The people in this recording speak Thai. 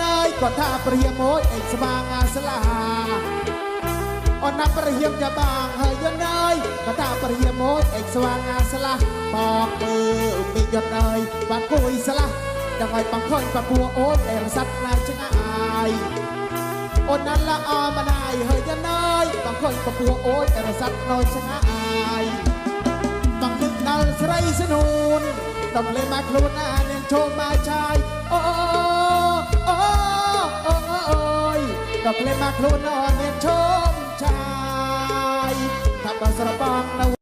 นายก่อนท่าเปรียโมยเอกสว่างอาสลาอ่อนนับเปรียมจะบางเฮยยนเนยก่อนท่าเปรียโมยเอกสว่างอาสลาบอกมือมียนเนยบางกุยสละดังไงบางคนบางบัวโอ๊ตเอรสัตนายชนะอายอ่อนนั้นละอามานายเฮยยนเนยบางคนบางบัวโอ๊ตเอรสัตนายชนะอายบางนึกนัลสไรสนุนต้องเลยมาครูนาเนียนโชว์มาชายโอ้โอ้โอ้โอ้ยต้องเลยมาครูนาเนียนโชว์ชายถ้าบางสระบองนะ